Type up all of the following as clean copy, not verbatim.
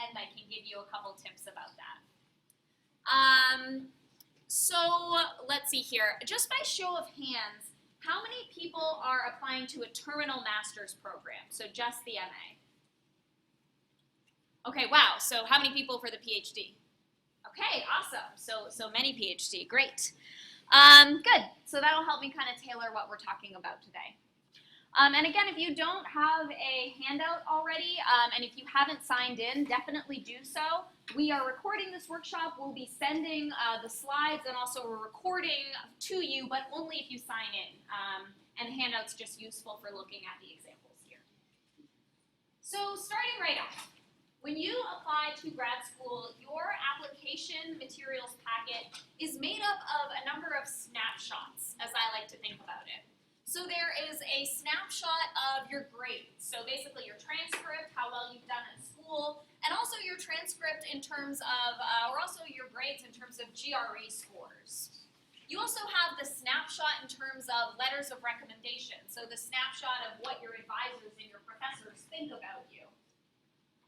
end, I can give you a couple tips about that. So let's see here. Just by show of hands, how many people are applying to a terminal master's program? So just the MA. Okay, wow. So how many people for the PhD? Okay, awesome. So many PhD. Great. Good. So that'll help me kind of tailor what we're talking about today. And again, if you don't have a handout already, and if you haven't signed in, definitely do so. We are recording this workshop. We'll be sending the slides and also a recording to you, but only if you sign in. And the handout's just useful for looking at the examples here. So starting right off, when you apply to grad school, your application materials packet is made up of a number of snapshots, as I like to think about it. So there is a snapshot of your grades. So basically your transcript, how well you've done at school, and also your transcript in terms of, or also your grades in terms of GRE scores. You also have the snapshot in terms of letters of recommendation. So the snapshot of what your advisors and your professors think about you.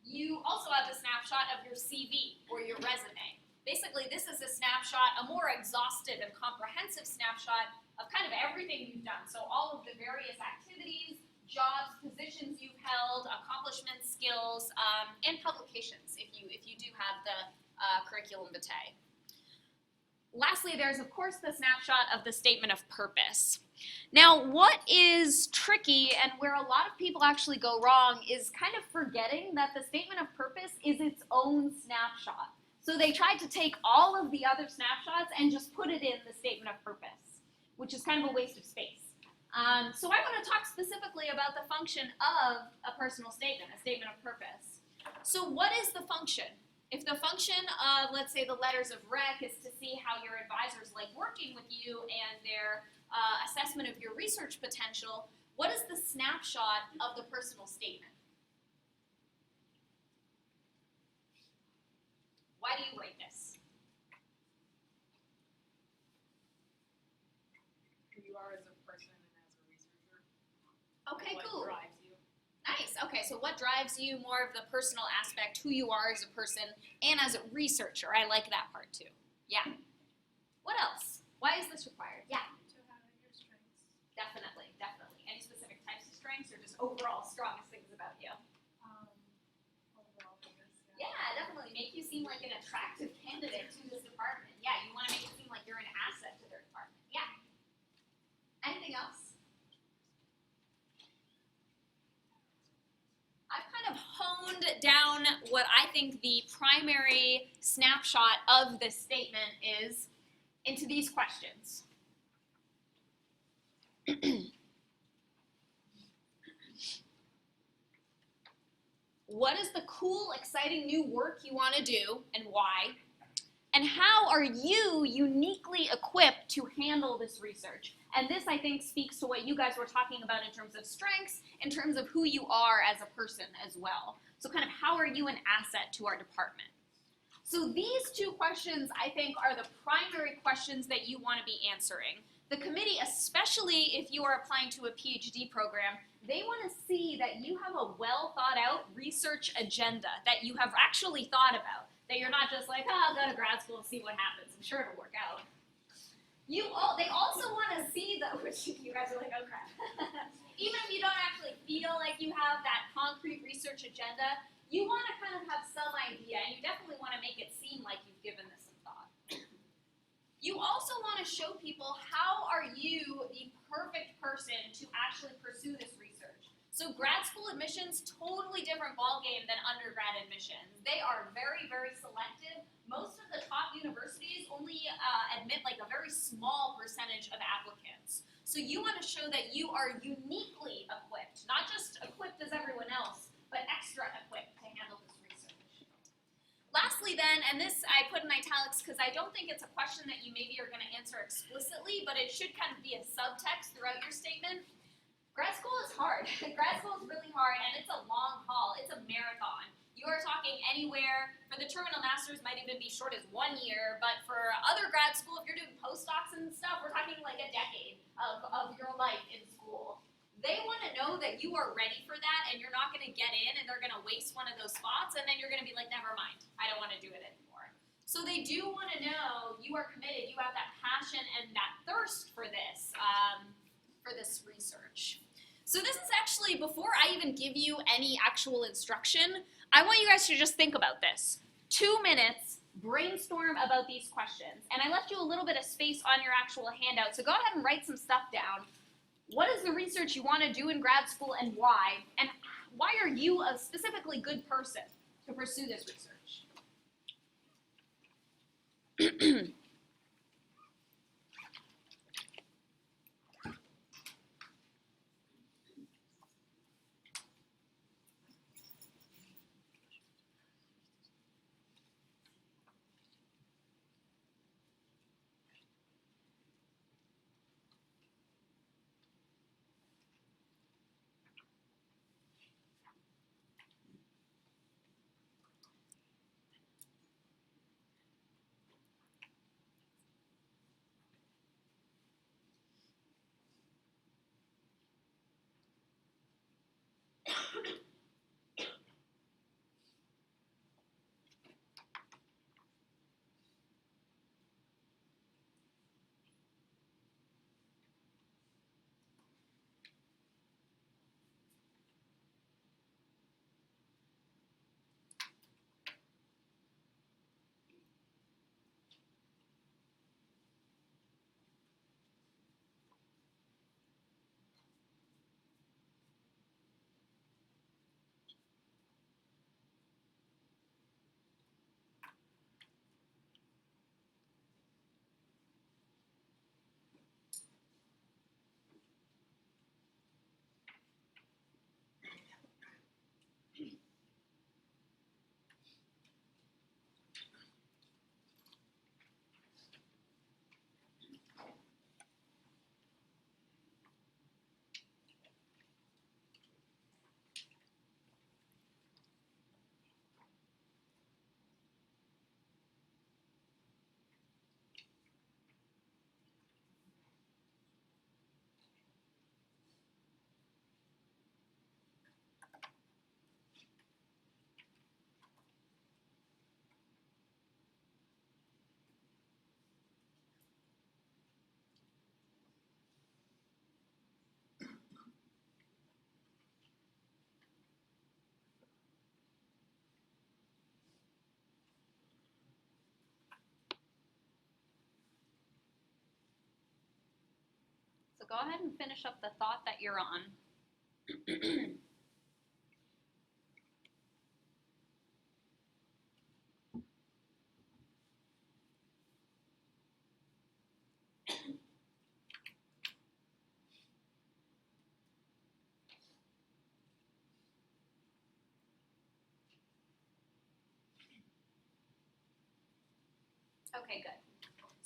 You also have the snapshot of your CV or your resume. Basically, this is a snapshot, a more exhaustive and comprehensive snapshot of kind of everything you've done. So all of the various activities, jobs, positions you've held, accomplishments, skills, and publications if you do have the curriculum vitae. Lastly, there's of course the snapshot of the statement of purpose. Now, what is tricky and where a lot of people actually go wrong is kind of forgetting that the statement of purpose is its own snapshot. So they tried to take all of the other snapshots and just put it in the statement of purpose, which is kind of a waste of space. So I want to talk specifically about the function of a personal statement, a statement of purpose. So what is the function? If the function of, let's say, the letters of rec is to see how your advisors like working with you and their assessment of your research potential, what is the snapshot of the personal statement? Why do you write this? Who you are as a person and as a researcher. Okay, what cool. Drives you. Nice. Okay, so what drives you, more of the personal aspect, who you are as a person and as a researcher. I like that part too. Yeah. What else? Why is this required? Yeah. To highlight your strengths. Definitely, definitely. Any specific types of strengths or just overall strongest things about you? Overall, I guess. Yeah, definitely. Make you seem like an attractive candidate to this department. Yeah, you want to make it seem like you're an asset to their department. Yeah. Anything else? I've kind of honed down what I think the primary snapshot of this statement is into these questions. What is the cool, exciting new work you want to do and why? And how are you uniquely equipped to handle this research? And this, I think, speaks to what you guys were talking about in terms of strengths, in terms of who you are as a person as well. So kind of how are you an asset to our department? So these two questions, I think, are the primary questions that you want to be answering. The committee, especially if you are applying to a PhD program, they want to see that you have a well thought out research agenda that you have actually thought about. That you're not just like, oh, I'll go to grad school and see what happens. I'm sure it'll work out. They also want to see which you guys are like, oh crap. Even if you don't actually feel like you have that concrete research agenda, you want to kind of have some idea, and you definitely want to make it seem like you've given this some thought. You also want to show people how are you the perfect person to actually pursue this research. So grad school admissions, totally different ballgame than undergrad admissions. They are very, very selective. Most of the top universities only admit like a very small percentage of applicants. So you want to show that you are uniquely equipped, not just equipped as everyone else, but extra equipped to handle this research. Lastly then, and this I put in italics because I don't think it's a question that you maybe are going to answer explicitly, but it should kind of be a subtext throughout your statement. Grad school is hard. Grad school is really hard, and it's a long haul. It's a marathon. You are talking anywhere, for the terminal masters might even be short as 1 year, but for other grad school, if you're doing postdocs and stuff, we're talking like a decade of your life in school. They want to know that you are ready for that, and you're not going to get in, and they're going to waste one of those spots, and then you're going to be like never So they do want to know you are committed, you have that passion and that thirst for this research. So this is actually, before I even give you any actual instruction, I want you guys to just think about this. 2 minutes, brainstorm about these questions. And I left you a little bit of space on your actual handout, so go ahead and write some stuff down. What is the research you want to do in grad school and why? And why are you a specifically good person to pursue this research? So go ahead and finish up the thought that you're on. Okay, good.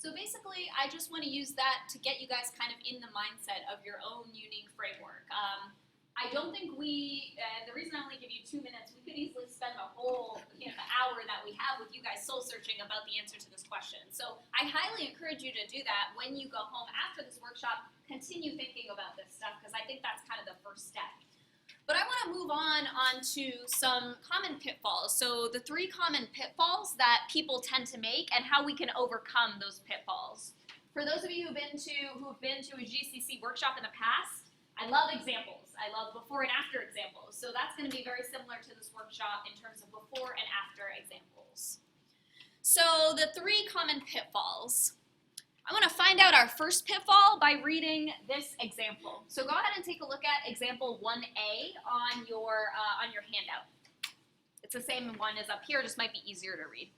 So basically, I just want to use that to get you guys kind of in the mindset of your own unique framework. I don't think the reason I only give you 2 minutes, we could easily spend the whole the hour that we have with you guys soul searching about the answer to this question. So I highly encourage you to do that when you go home after this workshop. Continue thinking about this stuff because I think that's kind of the first step. But I want to move on to some common pitfalls. So the 3 common pitfalls that people tend to make and how we can overcome those pitfalls. For those of you who've been to a GCC workshop in the past, I love examples. I love before and after examples. So that's going to be very similar to this workshop in terms of before and after examples. So the 3 common pitfalls. I want to find out our first pitfall by reading this example. So go ahead and take a look at example 1A on your handout. It's the same one as up here, just might be easier to read.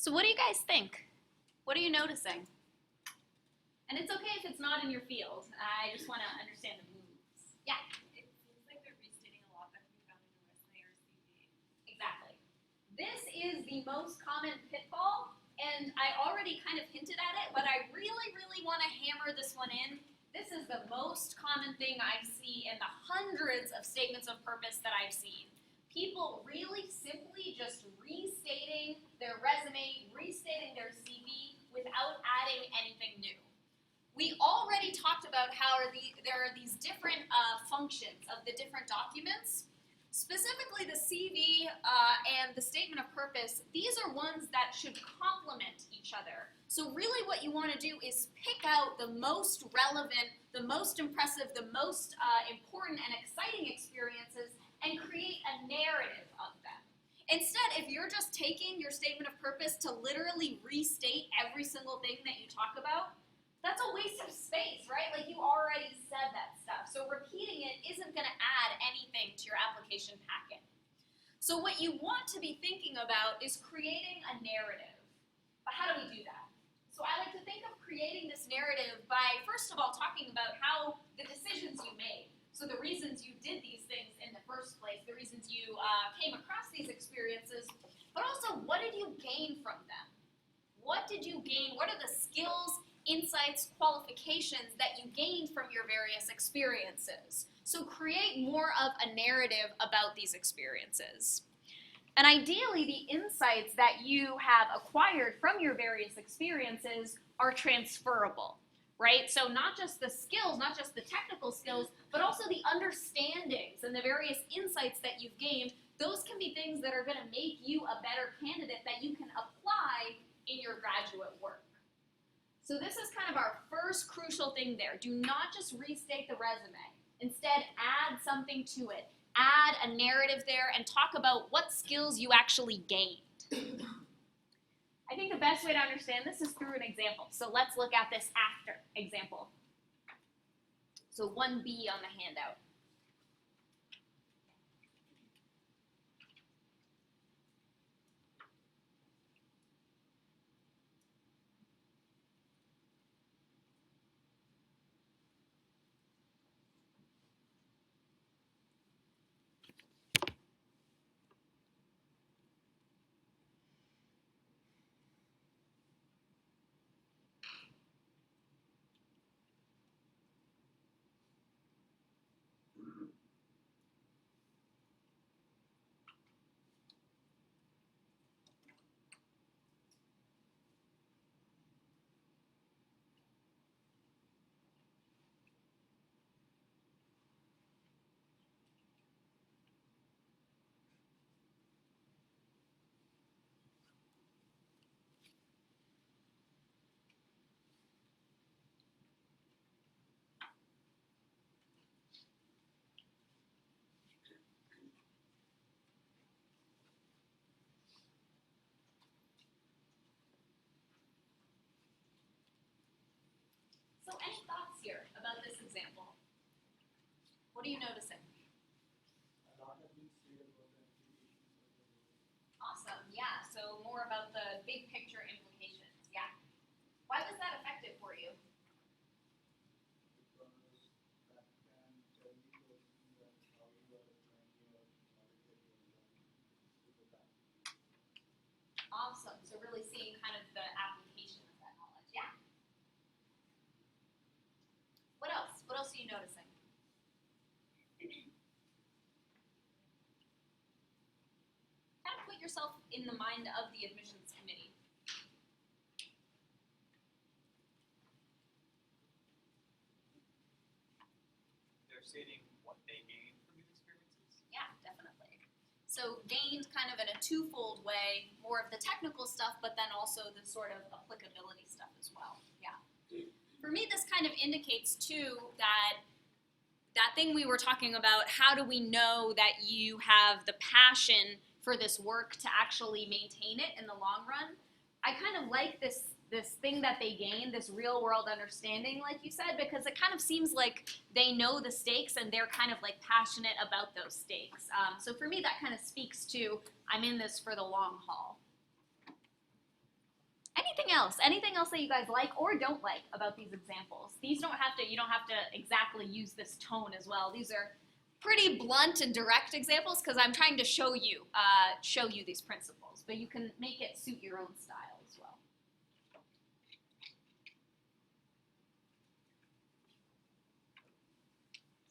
So what do you guys think? What are you noticing? And it's okay if it's not in your field. I just want to understand the moves. Yeah. It seems like they're restating a lot that can be found in a resume or CV. Exactly. This is the most common pitfall, and I already kind of hinted at it, but I really, really want to hammer this one in. This is the most common thing I see in the hundreds of statements of purpose that I've seen. People really simply just restating their resume, restating their CV without adding anything new. We already talked about how there are these different functions of the different documents. Specifically the CV and the statement of purpose, these are ones that should complement each other. So really what you want to do is pick out the most relevant, the most impressive, the most important and exciting experiences and create a narrative of them. Instead, if you're just taking your statement of purpose to literally restate every single thing that you talk about, that's a waste of space, right? Like you already said that stuff. So repeating it isn't going to add anything to your application packet. So what you want to be thinking about is creating a narrative. But how do we do that? So I like to think of creating this narrative by, first of all, talking about how the decisions you made. So the reasons you did these things in the first place, the reasons you came across these experiences, but also what did you gain from them? What did you gain? What are the skills, insights, qualifications that you gained from your various experiences? So create more of a narrative about these experiences. And ideally, the insights that you have acquired from your various experiences are transferable, right? So not just the skills, not just the technical skills, but also the understandings and the various insights that you've gained. Those can be things that are going to make you a better candidate that you can apply in your graduate work. So this is kind of our first crucial thing there. Do not just restate the resume. Instead, add something to it. Add a narrative there and talk about what skills you actually gained. I think the best way to understand this is through an example. So let's look at this after example. So 1B on the handout. So any thoughts here about this example? What are you noticing? Awesome, yeah, so more about the big picture implications, yeah. Why was that effective for you? Awesome, so really seeing kind of the application of that knowledge, yeah. What else? What else are you noticing? Kind of put yourself in the mind of the admissions committee. They're stating what they gained from these experiences? Yeah, definitely. So gained kind of in a twofold way, more of the technical stuff, but then also the sort of applicability stuff as well, yeah. For me, this kind of indicates too that thing we were talking about, how do we know that you have the passion for this work to actually maintain it in the long run? I kind of like this thing that they gain, this real world understanding, like you said, because it kind of seems like they know the stakes and they're kind of like passionate about those stakes. So for me, that kind of speaks to, I'm in this for the long haul. Anything else? Anything else that you guys like or don't like about these examples? These don't have to, you don't have to exactly use this tone as well. These are pretty blunt and direct examples because I'm trying to show you these principles, but you can make it suit your own style as well.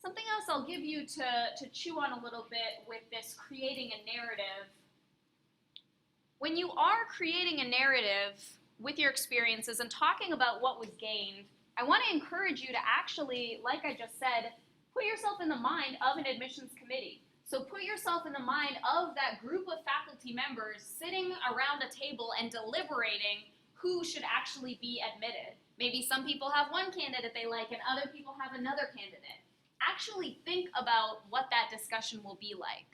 Something else I'll give you to chew on a little bit with this creating a narrative. When you are creating a narrative with your experiences and talking about what was gained, I want to encourage you to actually, like I just said, put yourself in the mind of an admissions committee. So put yourself in the mind of that group of faculty members sitting around a table and deliberating who should actually be admitted. Maybe some people have one candidate they like and other people have another candidate. Actually think about what that discussion will be like.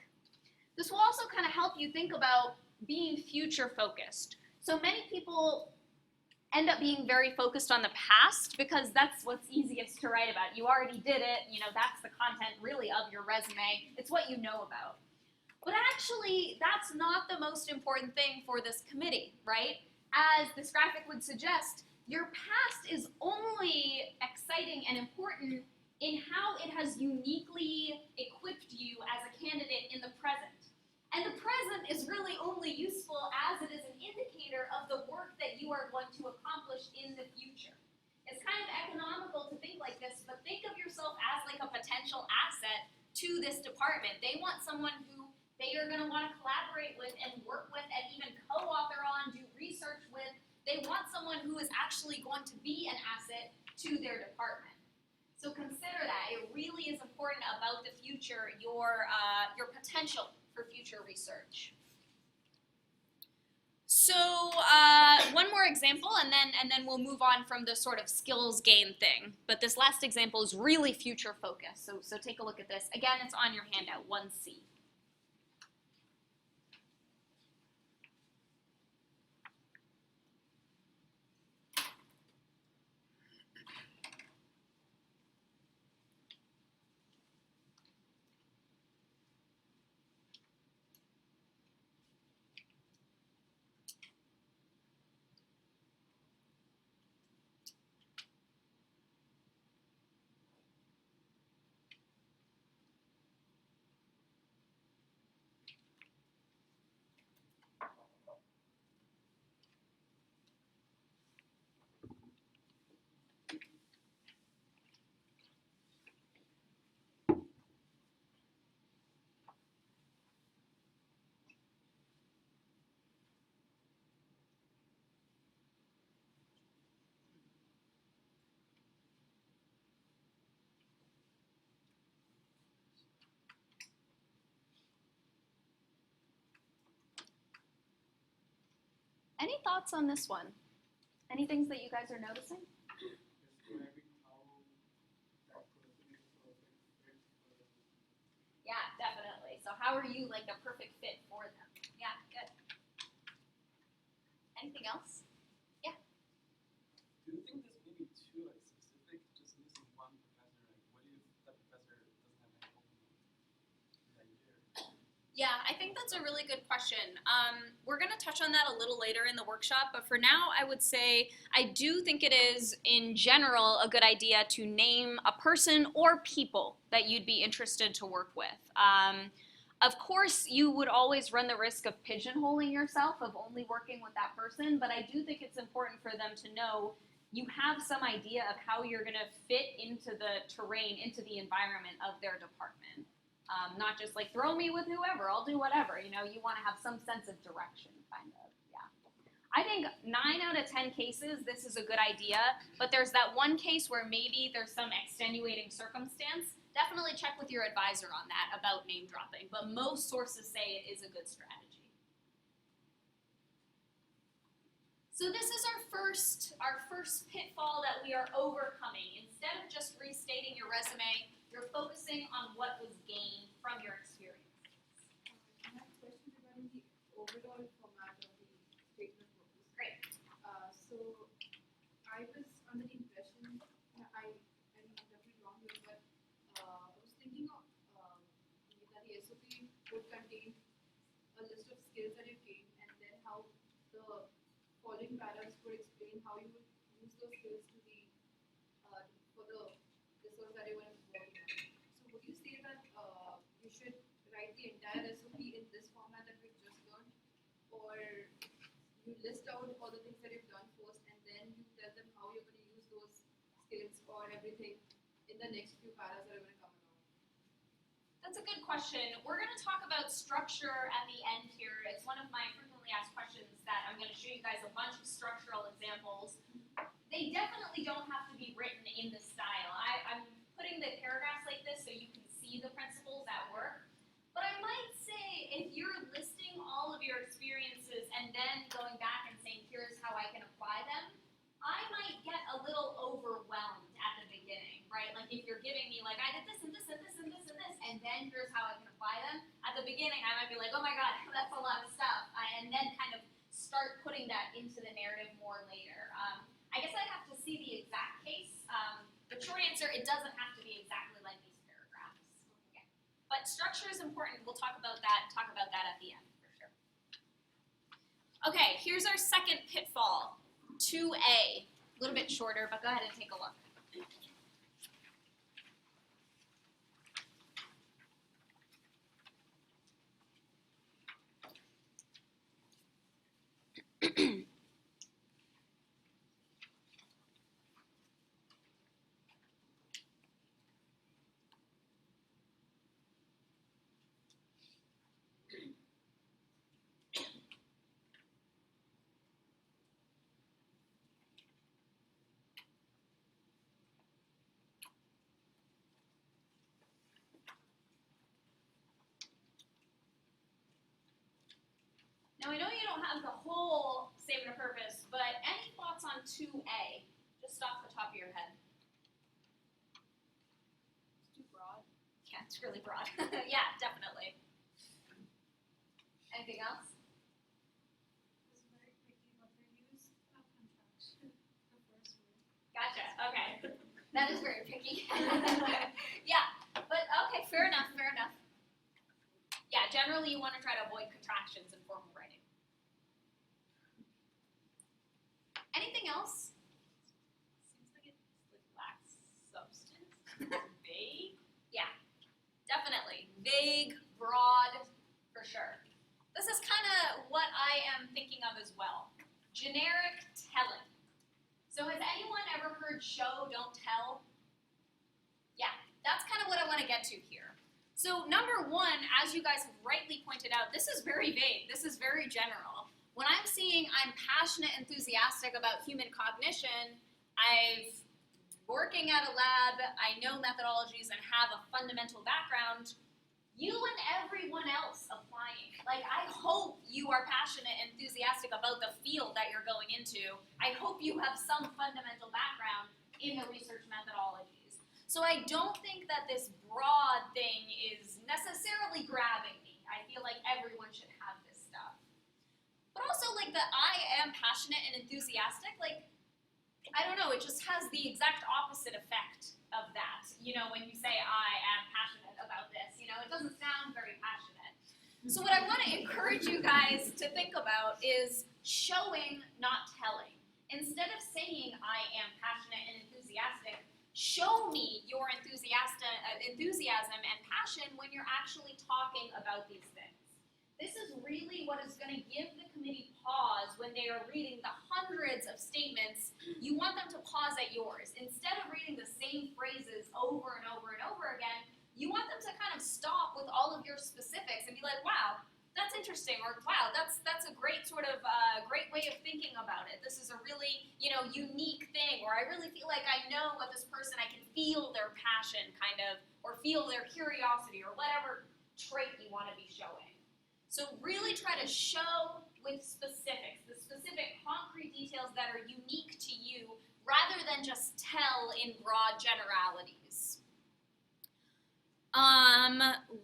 This will also kind of help you think about being future focused. So many people end up being very focused on the past because that's what's easiest to write about. You already did it, you know, that's the content really of your resume. It's what you know about. But actually, that's not the most important thing for this committee, right? As this graphic would suggest, your past is only exciting and important in how it has uniquely equipped you as a candidate in the present. And the present is really only useful as it is an indicator of the work that you are going to accomplish in the future. It's kind of economical to think like this, but think of yourself as like a potential asset to this department. They want someone who they are going to want to collaborate with and work with and even co-author on, do research with. They want someone who is actually going to be an asset to their department. So consider that. It really is important about the future, your potential for future research. So one more example, and then we'll move on from the sort of skills gain thing. But this last example is really future focused. So take a look at this. Again, it's on your handout, 1C. Any thoughts on this one? Any things that you guys are noticing? Yeah, definitely. So how are you like the perfect fit for them? Yeah, good. Anything else? Yeah. Do you think this may be too specific, just using one professor? Like, what if that professor doesn't have any opening that year? Yeah, I think that's a really good question. We're going to touch on that a little later in the workshop, but for now I would say I do think it is, in general, a good idea to name a person or people that you'd be interested to work with. Of course, you would always run the risk of pigeonholing yourself, of only working with that person, but I do think it's important for them to know you have some idea of how you're going to fit into the terrain, into the environment of their department. Not just like, throw me with whoever, I'll do whatever. You know, you want to have some sense of direction, kind of, yeah. I think 9 out of 10 cases, this is a good idea, but there's that one case where maybe there's some extenuating circumstance. Definitely check with your advisor on that about name dropping, but most sources say it is a good strategy. So this is our first pitfall that we are overcoming. Instead of just restating your resume, you're focusing on what was gained from your experience. I have a question regarding the overall format of the statement of purpose. Great. So I was under the impression, I'm definitely wrong here, but I was thinking of that the SOP would contain a list of skills that you've gained and then how the following paras would explain how you would use those skills to the for the resource that you want to work on. So would you say that you should write the entire SOP in this format that we've just learned, or you list out all the things that you've done first and then you tell them how you're going to use those skills or everything in the next few paras that are going to come along? That's a good question. We're going to talk about structure at the end here. It's one of my frequently asked questions that I'm going to show you guys a bunch of structural examples. They definitely don't have to be written in this style. I'm putting the paragraphs like this so you can see the principles at work. But I might say if you're listing all of your experiences and then going back and saying, here's how I can apply them, I might get a little overwhelmed at the beginning, right? Like if you're giving me like, I did this and this and this and this and this, and then here's how I can apply them. At the beginning, I might be like, oh my God, that's a lot of stuff. And then kind of start putting that into the narrative more later. I guess I'd have to see the exact case. The short answer, it doesn't have to be exactly like these paragraphs. Okay. But structure is important. We'll talk about that at the end for sure. Okay, here's our second pitfall, 2A. A little bit shorter, but go ahead and take a look. Now I know you don't have the whole statement of purpose, but any thoughts on 2A, just off the top of your head? It's too broad. Yeah, it's really broad. Yeah, definitely. Anything else? It's very tricky, but they use a contraction, the first word. Gotcha, okay. That is very picky. Yeah, but okay, fair enough, fair enough. Yeah, generally you want to try to avoid contractions in formal writing. Anything else? Seems like it lacks substance. Vague? Yeah, definitely. Vague, broad, for sure. This is kind of what I am thinking of as well. Generic telling. So has anyone ever heard show, don't tell? Yeah, that's kind of what I want to get to here. So number one, as you guys have rightly pointed out, this is very vague. This is very general. When I'm seeing I'm passionate, enthusiastic about human cognition, I've working at a lab, I know methodologies and have a fundamental background, you and everyone else applying. Like, I hope you are passionate and enthusiastic about the field that you're going into. I hope you have some fundamental background in the research methodologies. So I don't think that this broad thing is necessarily grabbing me. I feel like everyone should have this stuff. But also, like, the I am passionate and enthusiastic, like, I don't know, it just has the exact opposite effect of that. You know, when you say I am passionate about this, you know, it doesn't sound very passionate. So what I want to encourage you guys to think about is showing, not telling. Instead of saying I am passionate and enthusiastic, show me your enthusiasm and passion when you're actually talking about these things. This is really what is going to give the committee pause when they are reading the hundreds of statements. You want them to pause at yours. Instead of reading the same phrases over and over and over again, you want them to kind of stop with all of your specifics and be like, wow, that's interesting, or wow, that's a great sort of great way of thinking about it. This is a really, you know, unique thing, or I really feel like I know what this person, I can feel their passion kind of, or feel their curiosity, or whatever trait you want to be showing. So really try to show with specifics, the specific concrete details that are unique to you, rather than just tell in broad generalities.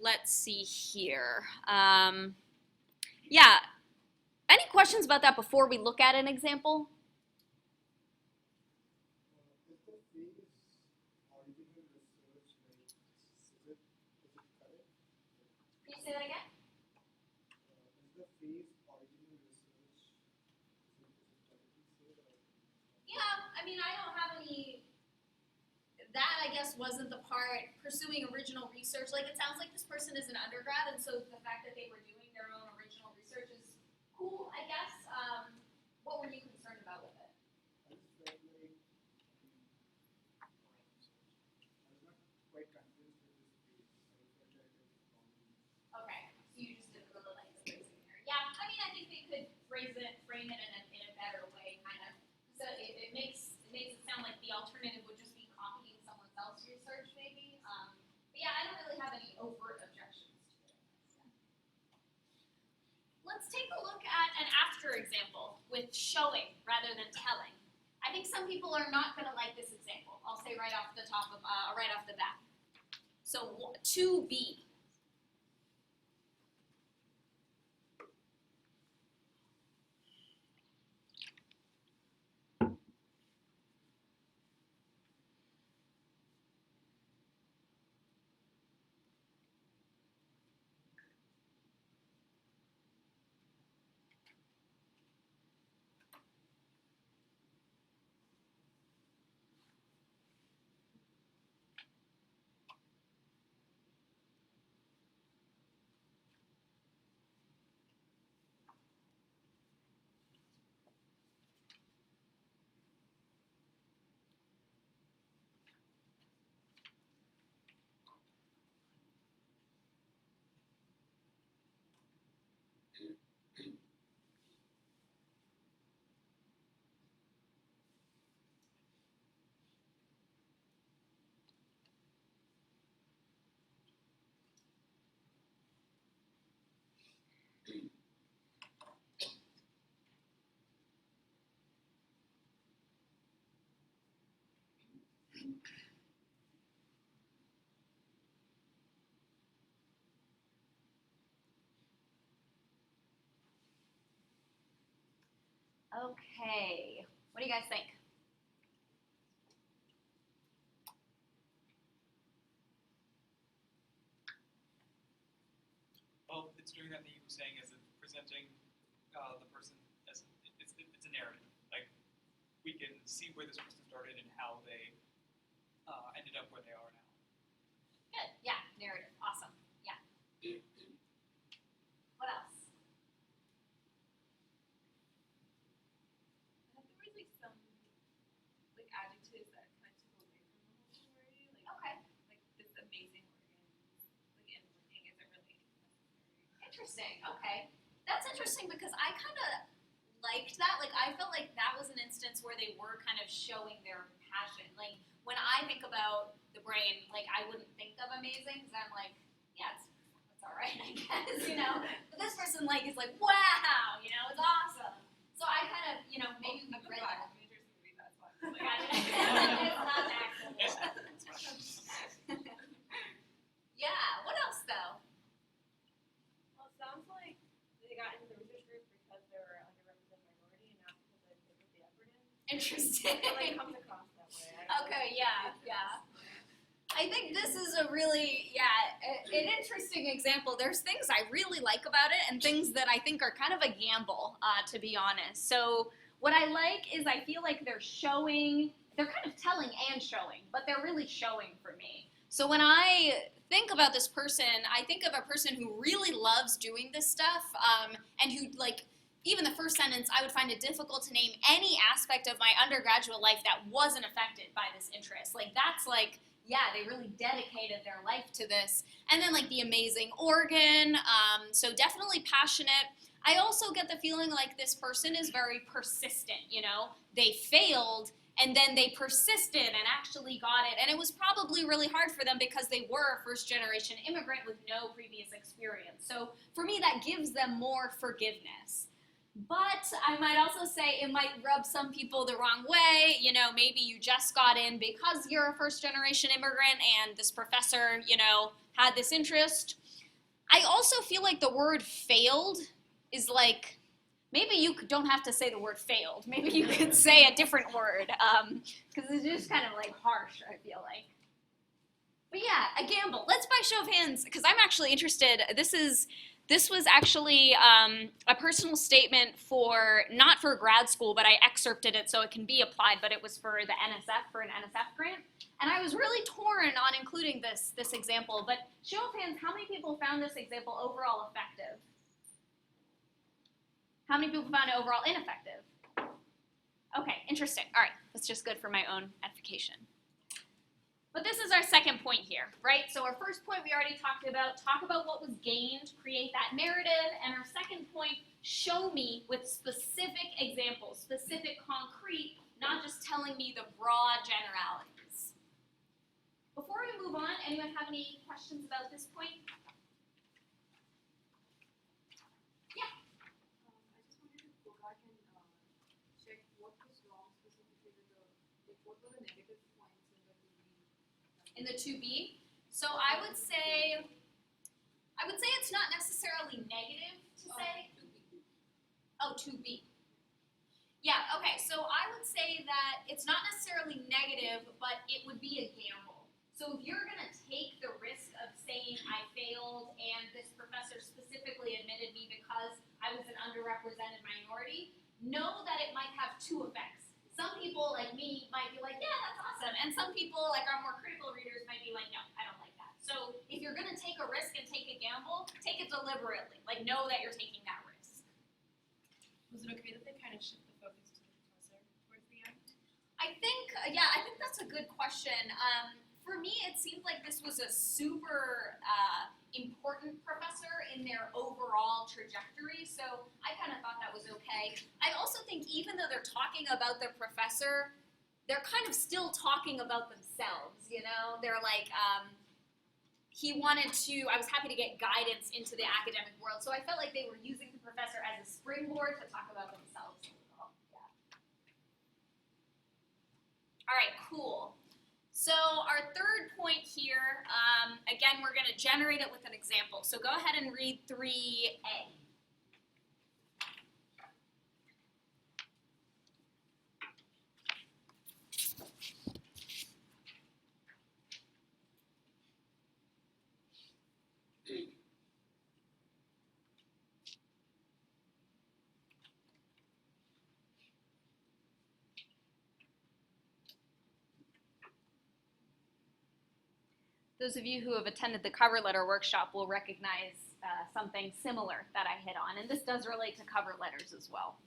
Let's see here. Yeah, any questions about that before we look at an example? Is the phase original research, like, is it correct? Can you say that again? Is the phase original research, is it correct? I mean, I don't have any, that I guess wasn't the part, pursuing original research. Like, it sounds like this person is an undergrad, and so the fact that they were doing their own original research is cool, I guess. What were you concerned about with it? I just felt like I was not quite convinced with this page. I felt like it was wrong. Okay, so you just didn't really like the phrasing there. Yeah, I mean, I think they could frame it in a better way, kind of. So it makes it sound like the alternative would just be copying someone else's research, maybe. But yeah, I don't really have any overt objections to it. Let's take a look at an after example with showing rather than telling. I think some people are not going to like this example. I'll say right off the bat. So 2B. Okay, what do you guys think? Well, it's doing that thing you were saying as it's presenting the person as it's a narrative. Like, we can see where this person started and how they ended up where they are now. Good, yeah, narrative, awesome, yeah. What else? I thought there was like some like adjectives that kind of took away from the whole story. Like this amazing organ, like and working isn't really necessary. Interesting, okay. That's interesting because I kind of liked that. Like, I felt like that was an instance where they were kind of showing their passion. Like, when I think about the brain, like, I wouldn't think of amazing because I'm like, yeah, it's all right, I guess, you know. But this person, like, is like, wow, you know, it's awesome. So I kind of, you know, maybe we read that. Majors can read that spot. It's not actual. Yeah, what else, though? Well, it sounds like they got into the research group because they were underrepresented minority and not because they put the effort in. Interesting. It like comes across that way. Okay, yeah. I think this is a really, an interesting example. There's things I really like about it and things that I think are kind of a gamble, to be honest. So what I like is I feel like they're kind of telling and showing, but they're really showing for me. So when I think about this person, I think of a person who really loves doing this stuff, and who, like, even the first sentence, I would find it difficult to name any aspect of my undergraduate life that wasn't affected by this interest. Like, that's like, yeah, they really dedicated their life to this. And then, like, the amazing organ, so definitely passionate. I also get the feeling like this person is very persistent, you know? They failed, and then they persisted and actually got it. And it was probably really hard for them because they were a first-generation immigrant with no previous experience. So for me, that gives them more forgiveness. But I might also say it might rub some people the wrong way. You know, maybe you just got in because you're a first-generation immigrant and this professor, you know, had this interest. I also feel like the word failed is like, maybe you don't have to say the word failed. Maybe you could say a different word, because it's just kind of like harsh, I feel like. But yeah, a gamble. Let's by show of hands, because I'm actually interested. This This was actually a personal statement for, not for grad school, but I excerpted it so it can be applied, but it was for the NSF, for an NSF grant. And I was really torn on including this example, but show of hands, how many people found this example overall effective? How many people found it overall ineffective? Okay, interesting. All right, that's just good for my own edification. But this is our second point here, right? So our first point we already talked about, talk about what was gained, create that narrative, and our second point, show me with specific examples, specific concrete, not just telling me the broad generalities. Before we move on, anyone have any questions about this point? Yeah. I just wanted to go back and check what was wrong specifically with what were the negative points in the 2B. In the 2B? So I would say it's not necessarily negative to say. 2B. Oh, 2B. Yeah, okay, so I would say that it's not necessarily negative, but it would be a gamble. So if you're gonna take the risk of saying I failed and this professor specifically admitted me because I was an underrepresented minority, know that it might have two effects. Some people like me might be like, yeah, that's awesome. And some people, like our more critical readers, might be like, no, I don't like that. So if you're gonna take a risk and take a gamble, take it deliberately. Like know that you're taking that risk. Was it okay that they kind of shift the focus to the professor towards the end? I think that's a good question. For me, it seemed like this was a super important professor in their overall trajectory, so I kind of thought that was okay. I also think even though they're talking about the professor, they're kind of still talking about themselves, you know? They're like, I was happy to get guidance into the academic world, so I felt like they were using the professor as a springboard to talk about themselves a little. Yeah. All right, cool. So our third point here, again, we're going to generate it with an example. So go ahead and read 3A. Those of you who have attended the cover letter workshop will recognize something similar that I hit on, and this does relate to cover letters as well.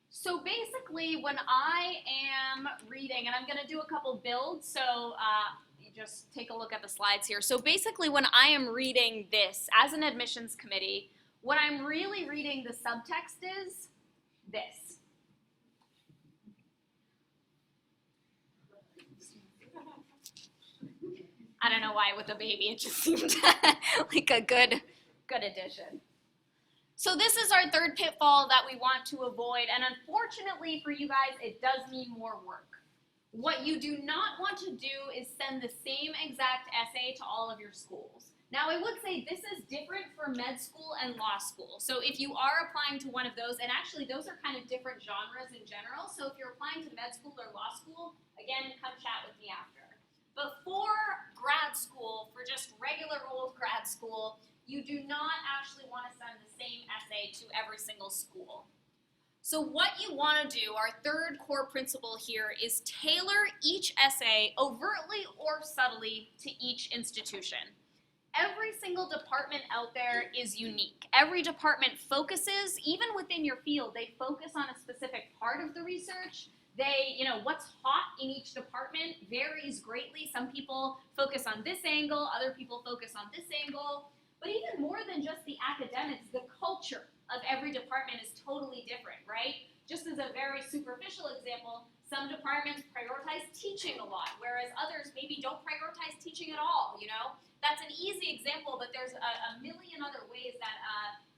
So basically, when I am reading, and I'm going to do a couple builds, so you just take a look at the slides here. So basically, when I am reading this as an admissions committee, what I'm really reading the subtext is this. I don't know why with a baby, it just seemed like a good addition. So this is our third pitfall that we want to avoid, and unfortunately for you guys, it does mean more work. What you do not want to do is send the same exact essay to all of your schools. Now I would say this is different for med school and law school. So if you are applying to one of those, and actually those are kind of different genres in general, so if you're applying to med school or law school, again, come chat with me after. But for grad school, for just regular old grad school, you do not actually want to send the same essay to every single school. So what you want to do, our third core principle here, is tailor each essay overtly or subtly to each institution. Every single department out there is unique. Every department focuses, even within your field, they focus on a specific part of the research. What's hot in each department varies greatly. Some people focus on this angle, other people focus on this angle. But even more than just the academics, the culture of every department is totally different, right? Just as a very superficial example, some departments prioritize teaching a lot, whereas others maybe don't prioritize teaching at all, you know? That's an easy example, but there's a million other ways that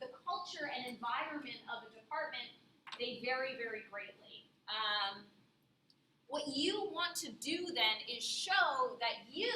the culture and environment of a department, they vary very greatly. What you want to do then is show that you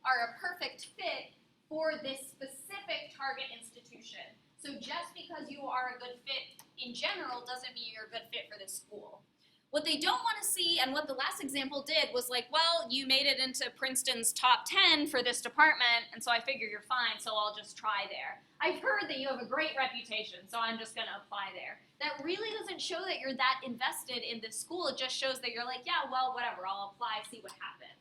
are a perfect fit for this specific target institution. So just because you are a good fit in general doesn't mean you're a good fit for this school. What they don't want to see, and what the last example did, was like, well, you made it into Princeton's top 10 for this department, and so I figure you're fine, so I'll just try there. I've heard that you have a great reputation, so I'm just going to apply there. That really doesn't show that you're that invested in this school. It just shows that you're like, yeah, well, whatever, I'll apply, see what happens.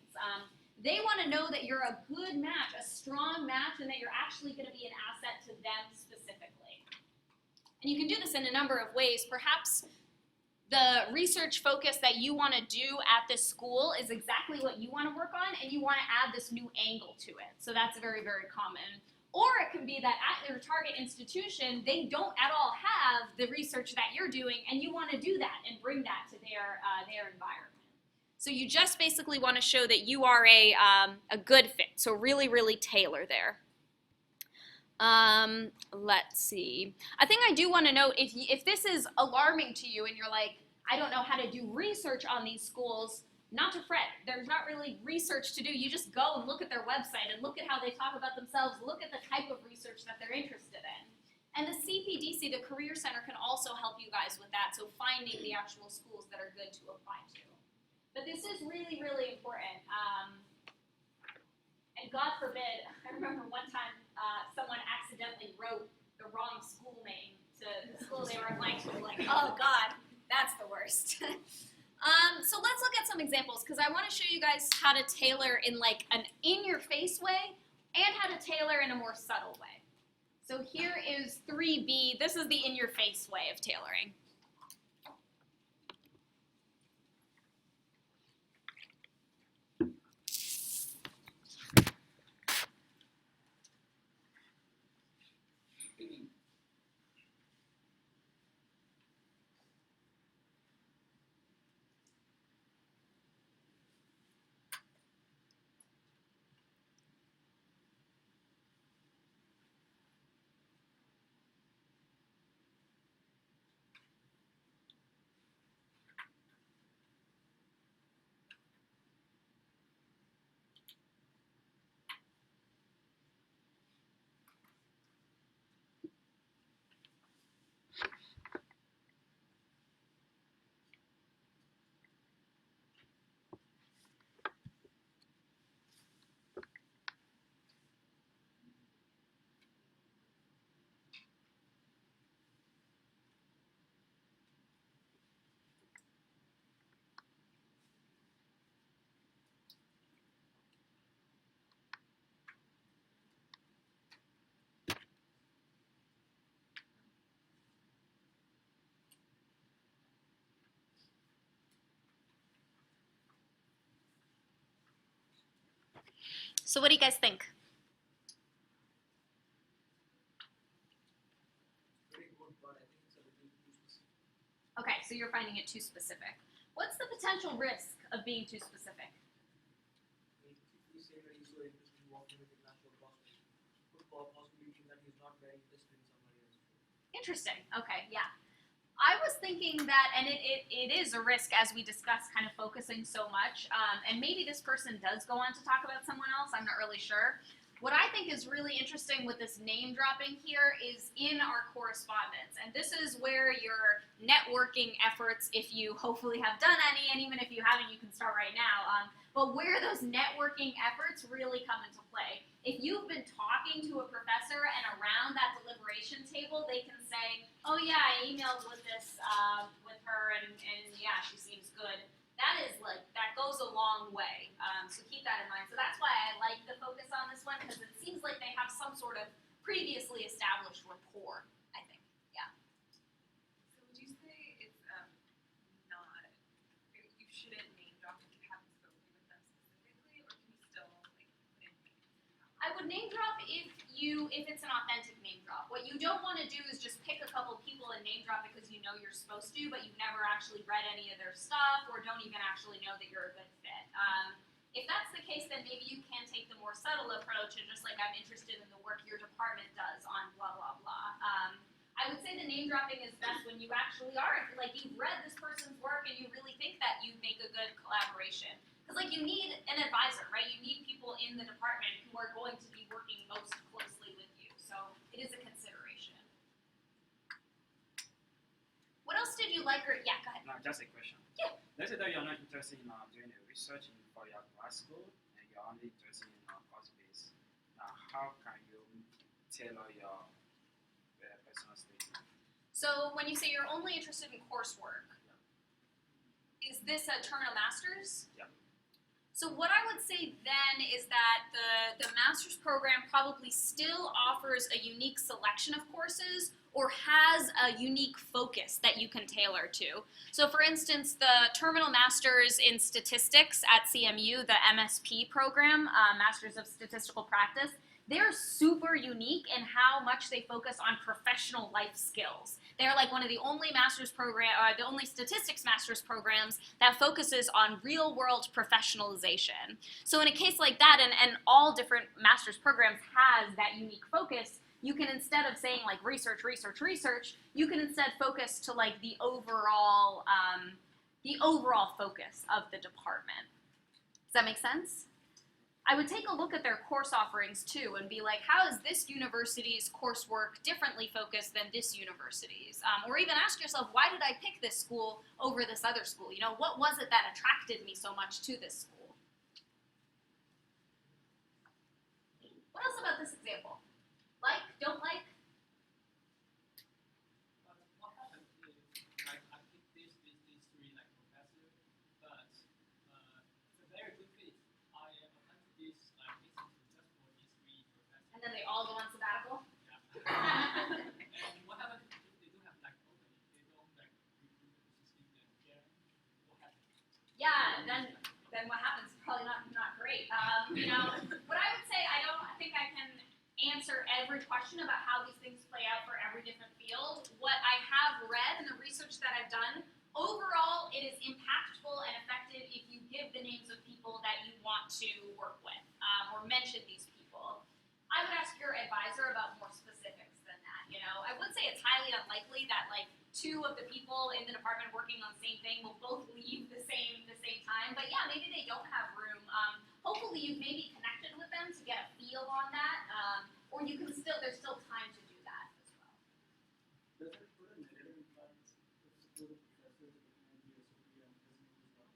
They want to know that you're a good match, a strong match, and that you're actually going to be an asset to them specifically. And you can do this in a number of ways. Perhaps the research focus that you want to do at this school is exactly what you want to work on, and you want to add this new angle to it. So that's very, very common. Or it can be that at your target institution, they don't at all have the research that you're doing, and you want to do that and bring that to their environment. So you just basically want to show that you are a good fit. So really, really tailor there. Let's see. I think I do want to note, if this is alarming to you and you're like, I don't know how to do research on these schools, not to fret. There's not really research to do. You just go and look at their website and look at how they talk about themselves, look at the type of research that they're interested in. And the CPDC, the Career Center, can also help you guys with that, so finding the actual schools that are good to apply to. But this is really, really important. And God forbid, I remember one time someone accidentally wrote the wrong school name to the school they were applying to. Like, oh God, that's the worst. So let's look at some examples, because I want to show you guys how to tailor in like an in-your-face way and how to tailor in a more subtle way. So here is 3B. This is the in-your-face way of tailoring. So what do you guys think? Very good, but I think it's a little too specific. Okay, so you're finding it too specific. What's the potential risk of being too specific? I mean, if we say that he's so interested in working with international prospects, could possibly mean that he's not very interested in somebody else. Interesting. Okay, yeah. I was thinking that, and it is a risk as we discussed, kind of focusing so much, and maybe this person does go on to talk about someone else, I'm not really sure. What I think is really interesting with this name dropping here is in our correspondence, and this is where your networking efforts, if you hopefully have done any, and even if you haven't, you can start right now, but where those networking efforts really come into play. If you've been talking to a professor and around that deliberation table, they can say, oh yeah, I emailed with this, with her, and yeah, she seems good. That is like, that goes a long way, so keep that in mind. So that's why I like the focus on this one, because it seems like they have some sort of previously established rapport, I think, yeah. So would you say it's not, you shouldn't name drop if you haven't spoken with them specifically, or can you still like put in names? I would name drop if it's an authentic name drop. What you don't want to do is just pick a couple people and name drop because you know you're supposed to, but you've never actually read any of their stuff or don't even actually know that you're a good fit. If that's the case, then maybe you can take the more subtle approach and just like, I'm interested in the work your department does on blah, blah, blah. I would say the name dropping is best when you actually are, like you've read this person's work and you really think that you make a good collaboration. Because like you need an advisor, right? You need people in the department who are going to be working most closely with you. So it is a consideration. What else did you like, or yeah, go ahead. now just a question. Yeah. Let's say that you're not interested in doing a research for your grad school and you're only interested in course base. Now, how can you tailor your personal statement? So when you say you're only interested in coursework, is this a terminal master's? Yeah. So what I would say then is that the master's program probably still offers a unique selection of courses or has a unique focus that you can tailor to. So for instance, the terminal master's in statistics at CMU, the MSP program, Masters of Statistical Practice, they're super unique in how much they focus on professional life skills. They're like one of the only the only statistics master's programs that focuses on real world professionalization. So in a case like that, and all different master's programs has that unique focus, you can, instead of saying like research, you can instead focus to like the overall focus of the department. Does that make sense? I would take a look at their course offerings too and be like, how is this university's coursework differently focused than this university's? Or even ask yourself, why did I pick this school over this other school? You know, what was it that attracted me so much to this school? What else about this example? Like, don't like? What happens is, like, I pick these three like professor, but it's a very good fit. I apply to this like institute just for these three professors. And then they all go on sabbatical? Yeah. And what happens if they do have like opening? They don't like recruit the student again. What happens? Yeah, then what happens? Probably not great. You know, what I would say, I think I can answer every question about how these things play out for every different field. What I have read in the research that I've done, overall, it is impactful and effective if you give the names of people that you want to work with, or mention these people. I would ask your advisor about more specifics than that. You know, I would say it's highly unlikely that like two of the people in the department working on the same thing will both leave the same time. But yeah, maybe they don't have room. Hopefully you've maybe connected with them to get a feel on that, or you can there's still time to do that as well. Does it put a negative impact if the professor is looking at the SOP and his name is not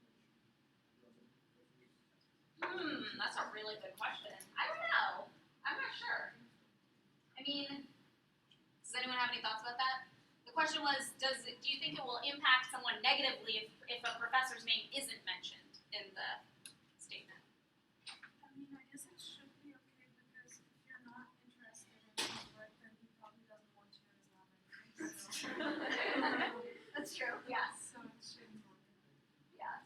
mentioned? That's a really good question. I don't know. I'm not sure. I mean, does anyone have any thoughts about that? The question was, do you think it will impact someone negatively if a professor's name isn't mentioned in the statement? I mean, I guess it should be okay because if you're not interested in his work, then he probably doesn't want you in his lab anyway. So, That's true. Yes. so it shouldn't work. Yeah.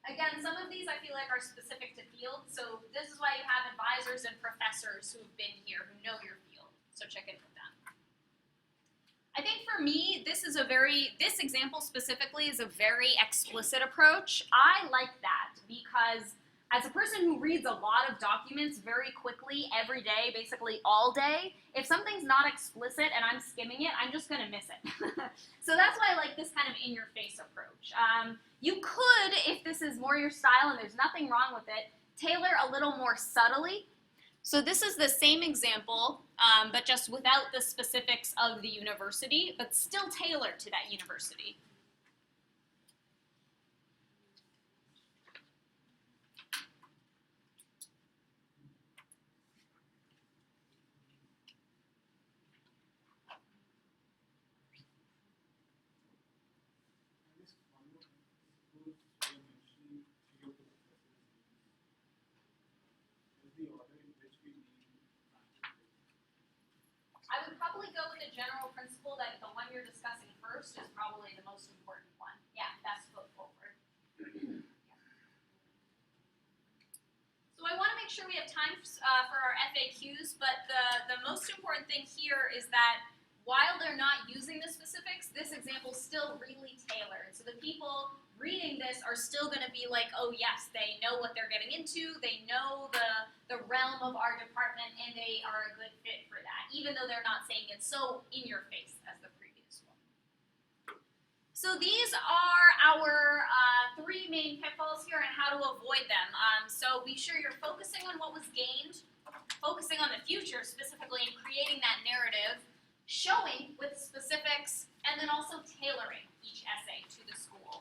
Again, some of these I feel like are specific to fields, so this is why you have advisors and professors who've been here, who know your field. So check in with them. I think for me, this example specifically is a very explicit approach. I like that because as a person who reads a lot of documents very quickly every day, basically all day, if something's not explicit and I'm skimming it, I'm just going to miss it. So that's why I like this kind of in-your-face approach. You could, if this is more your style and there's nothing wrong with it, tailor a little more subtly. So this is the same example, but just without the specifics of the university, but still tailored to that university. I guess one more thing, suppose you're mentioning three of the professors' names. Is the order in which we name I would probably go with the general principle that the one you're discussing first is probably the most important one. Yeah, best foot forward. So I want to make sure we have time for our FAQs, but the most important thing here is that while they're not using the specifics, this example is still really tailored. So the people reading this are still going to be like, oh yes, they know what they're getting into, they know the realm of our department, and they are a good fit for that, even though they're not saying it so in your face as the previous one. So these are our three main pitfalls here and how to avoid them. So be sure you're focusing on what was gained, focusing on the future specifically, and creating that narrative, showing with specifics, and then also tailoring each essay to the school.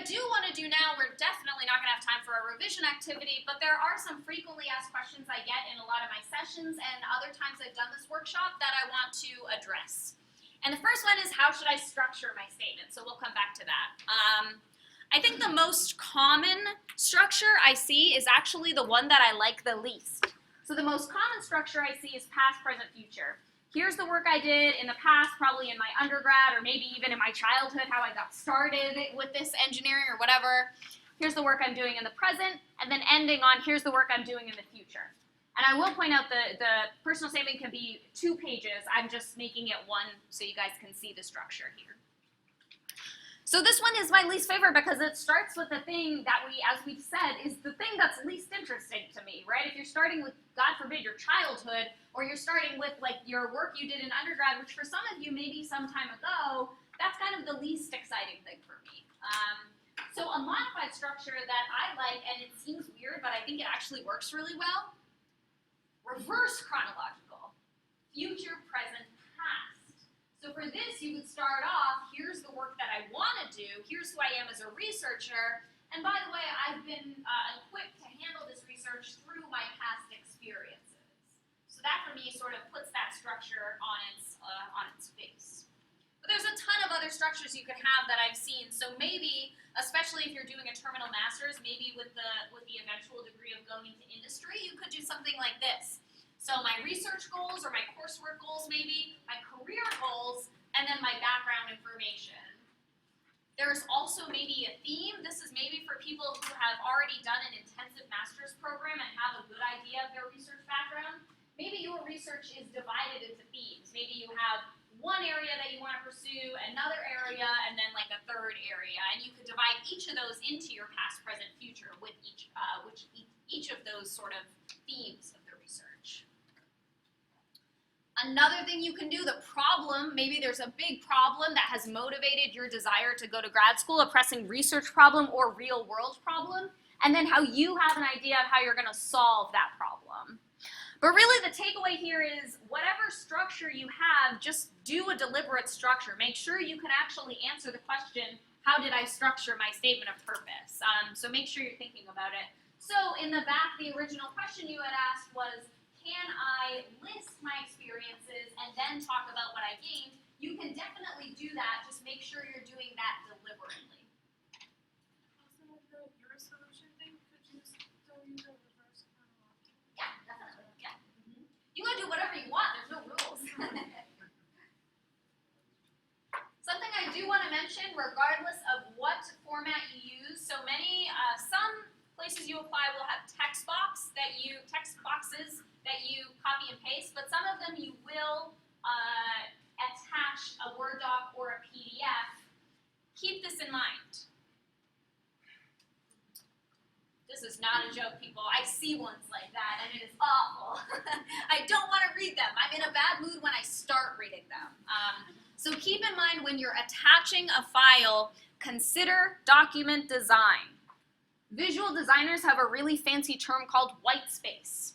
I do want to do now, we're definitely not going to have time for a revision activity, but there are some frequently asked questions I get in a lot of my sessions and other times I've done this workshop that I want to address. And the first one is, how should I structure my statement? So we'll come back to that. I think the most common structure I see is actually the one that I like the least. So the most common structure I see is past, present, future. Here's the work I did in the past, probably in my undergrad or maybe even in my childhood, how I got started with this engineering or whatever. Here's the work I'm doing in the present, and then ending on here's the work I'm doing in the future. And I will point out the personal statement can be 2 pages. I'm just making it 1 so you guys can see the structure here. So this one is my least favorite because it starts with the thing that as we've said, is the thing that's least interesting to me, right? If you're starting with, God forbid, your childhood, or you're starting with like your work you did in undergrad, which for some of you maybe some time ago, that's kind of the least exciting thing for me. So a modified structure that I like, and it seems weird, but I think it actually works really well, reverse chronological, future, present, past. So for this, you would start off, here's the work that I want to do, here's who I am as a researcher, and by the way, I've been equipped to handle this research through my past experiences. So that for me sort of puts that structure on its face. But there's a ton of other structures you could have that I've seen, so maybe, especially if you're doing a terminal master's, maybe with the eventual degree of going into industry, you could do something like this. So my research goals or my coursework goals maybe, my career goals, and then my background information. There's also maybe a theme. This is maybe for people who have already done an intensive master's program and have a good idea of their research background. Maybe your research is divided into themes. Maybe you have one area that you want to pursue, another area, and then like a third area. And you could divide each of those into your past, present, future with each of those sort of themes of the research. Another thing you can do, the problem, maybe there's a big problem that has motivated your desire to go to grad school, a pressing research problem or real world problem, and then how you have an idea of how you're going to solve that problem. But really the takeaway here is whatever structure you have, just do a deliberate structure. Make sure you can actually answer the question, how did I structure my statement of purpose? So make sure you're thinking about it. So in the back, the original question you had asked was, can I list my experiences and then talk about what I gained? You can definitely do that, just make sure you're doing that deliberately. Also, the your solution thing, could you still use a reverse chronological? Yeah, definitely, yeah. You can do whatever you want, there's no rules. Something I do want to mention, regardless of what format you use, so many, some places you apply will have text boxes that you copy and paste, but some of them you will attach a Word doc or a PDF. Keep this in mind. This is not a joke, people. I see ones like that, and it is awful. I don't want to read them. I'm in a bad mood when I start reading them. So keep in mind when you're attaching a file, consider document design. Visual designers have a really fancy term called white space.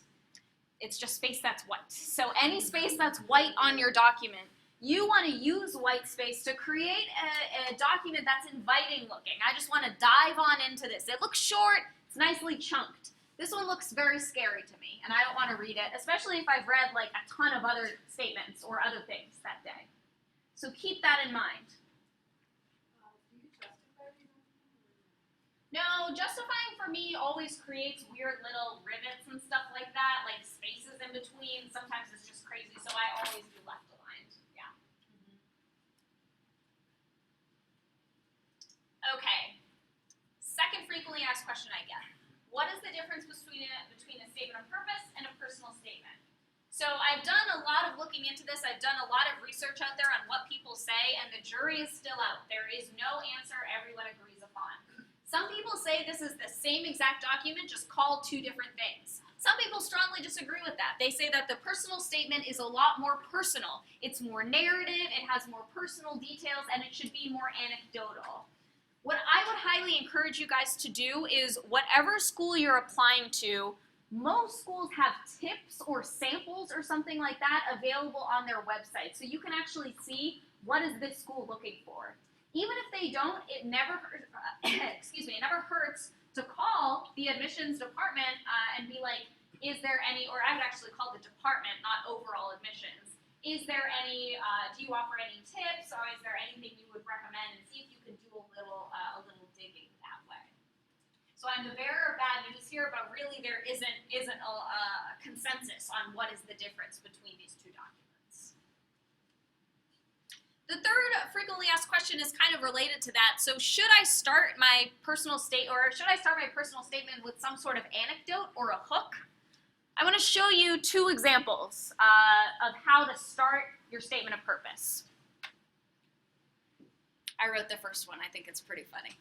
It's just space that's white. So any space that's white on your document, you want to use white space to create a document that's inviting looking. I just want to dive on into this. It looks short, it's nicely chunked. This one looks very scary to me, and I don't want to read it, especially if I've read like a ton of other statements or other things that day. So keep that in mind. Do you justify these? No, justifying for me always creates weird little rivets and stuff like that, like spaces in between. Sometimes it's just crazy, so I always do left aligned. Yeah. Okay. Second frequently asked question I get. What is the difference between a statement of purpose and a personal statement? So I've done a lot of looking into this. I've done a lot of research out there on what people say, and the jury is still out. There is no answer everyone agrees upon. Some people say this is the same exact document, just called 2 different things. Some people strongly disagree with that. They say that the personal statement is a lot more personal. It's more narrative, it has more personal details, and it should be more anecdotal. What I would highly encourage you guys to do is whatever school you're applying to, most schools have tips or samples or something like that available on their website. So you can actually see what is this school looking for. Even if they don't, it never excuse me, it never hurts to call the admissions department and be like, is there any, or I would actually call the department, not overall admissions. Is there any, do you offer any tips, or is there anything you would recommend, and see if you can do a little digging that way. So I'm the bearer of bad news here, but really there isn't a consensus on what is the difference between these two documents. The third frequently asked question is kind of related to that. So should I start my personal statement with some sort of anecdote or a hook? I want to show you two examples of how to start your statement of purpose. I wrote the first one. I think it's pretty funny.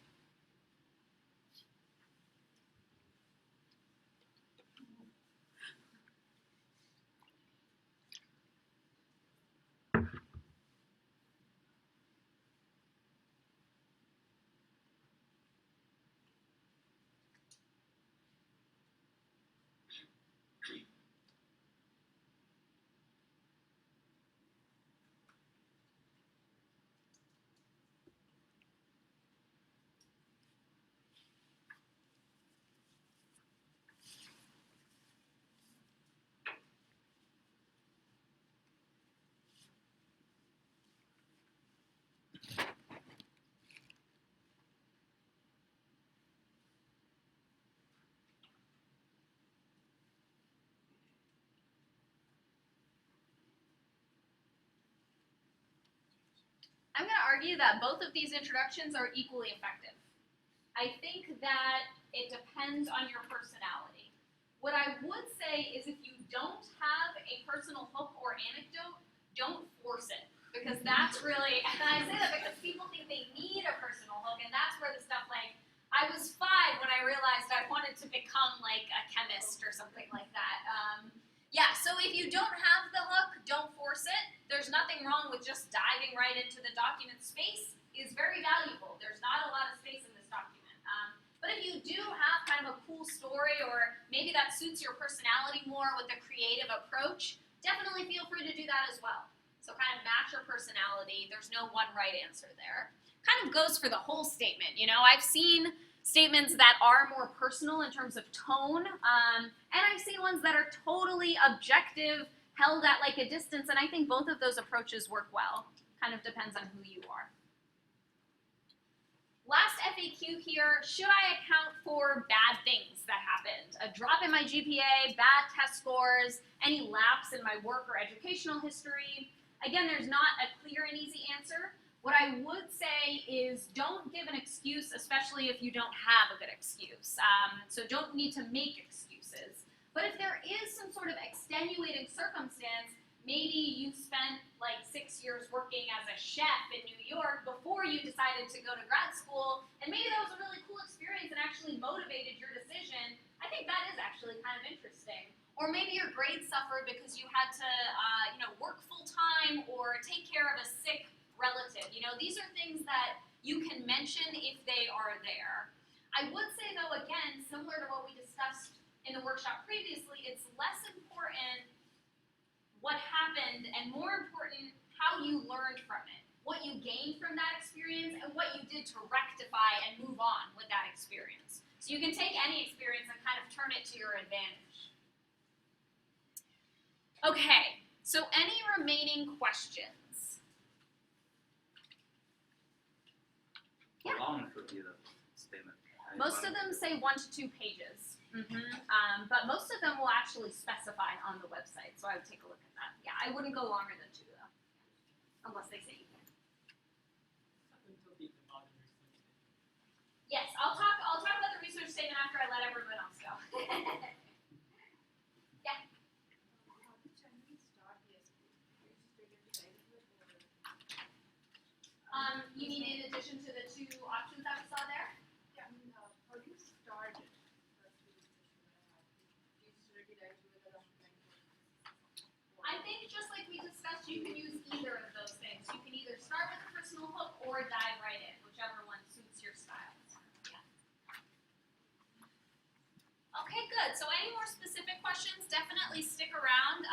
I'm going to argue that both of these introductions are equally effective. I think that it depends on your personality. What I would say is if you don't have a personal hook or anecdote, don't force it. Because that's really, and I say that because people think they need a personal hook, and that's where the stuff like, I was 5 when I realized I wanted to become like a chemist or something like that. Yeah, so if you don't have the hook, don't force it. There's nothing wrong with just diving right into the document. Space is very valuable. There's not a lot of space in this document. But if you do have kind of a cool story, or maybe that suits your personality more with a creative approach, definitely feel free to do that as well. So kind of match your personality. There's no one right answer there. Kind of goes for the whole statement. You know, I've seen statements that are more personal in terms of tone, and I've seen ones that are totally objective, held at like a distance, and I think both of those approaches work well. Kind of depends on who you are. Last FAQ here, should I account for bad things that happened? A drop in my GPA, bad test scores, any lapse in my work or educational history? Again, there's not a clear and easy answer. What I would say is don't give an excuse, especially if you don't have a good excuse. So don't need to make excuses. But if there is some sort of extenuating circumstance, maybe you spent like 6 years working as a chef in New York before you decided to go to grad school, and maybe that was a really cool experience and actually motivated your decision, I think that is actually kind of interesting. Or maybe your grades suffered because you had to work full-time or take care of a sick relative. You know, these are things that you can mention if they are there. I would say, though, again, similar to what we discussed in the workshop previously, it's less important what happened and more important how you learned from it, what you gained from that experience, and what you did to rectify and move on with that experience. So you can take any experience and kind of turn it to your advantage. Okay, so any remaining questions? How long should be the statement? Most of them say 1 to 2 pages, but most of them will actually specify on the website, so I would take a look at that. Yeah, I wouldn't go longer than 2 though, unless they say you can. Something to think about the research statement. Yes, I'll talk about the research statement after I let everyone else go. Yeah. How can we start the SQ? Are you just ready to dive into it, or? You mean in addition to the 2 options that we saw there? Yeah, I mean, how do you start it? That's the discussion that I have. Do you just ready to dive into it, or I think just like we discussed, you can use either of those things. You can either start with a personal hook or dive right in, whichever one suits your style. Yeah. Okay, good. So any more specific questions, definitely stick around.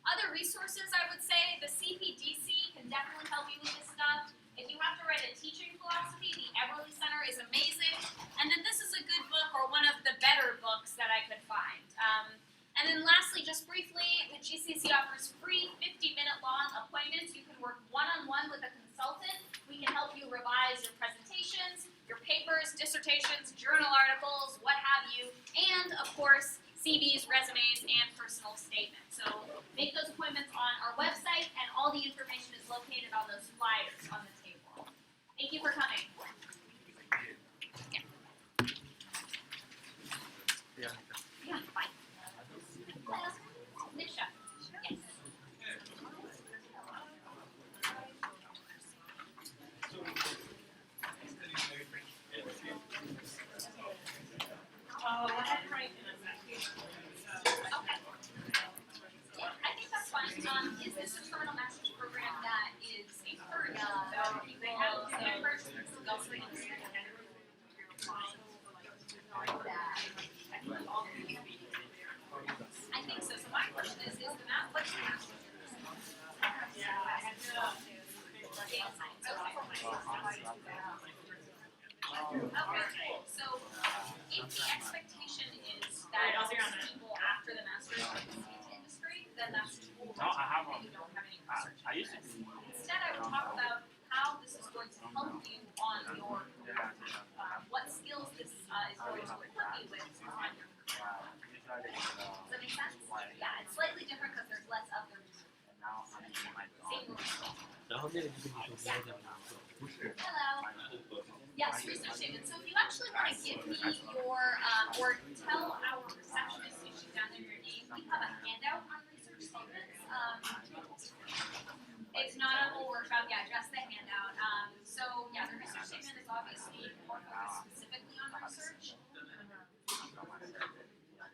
Other resources, I would say, the CPDC can definitely help you with this stuff. If you have to write a teaching philosophy, the Everly Center is amazing. Thank you for coming. Yeah, fine. Hello. Nisha. Yes. I think that's fine. Is this a terminal master's program that is encouraging people, members, to go through industry? I think so. So my question is the math, what's the master's? Data science. Okay, so if the expectation is that people after the master's are into industry, then that's totally No, I have fine. You don't have any research. I used to be. Instead, I would talk about how this is going to help you on your career, what skills this is going to equip you with on your career. Does that make sense? Yeah, it's slightly different because there's less of the research. Same rules. Hello. Yes, research statement. So if you actually want to give me your, or tell our receptionist if she's down there your name, we have a handout on research statements. It's not a whole workshop, yeah, just the handout. So yeah, the research statement is obviously more focused specifically on research.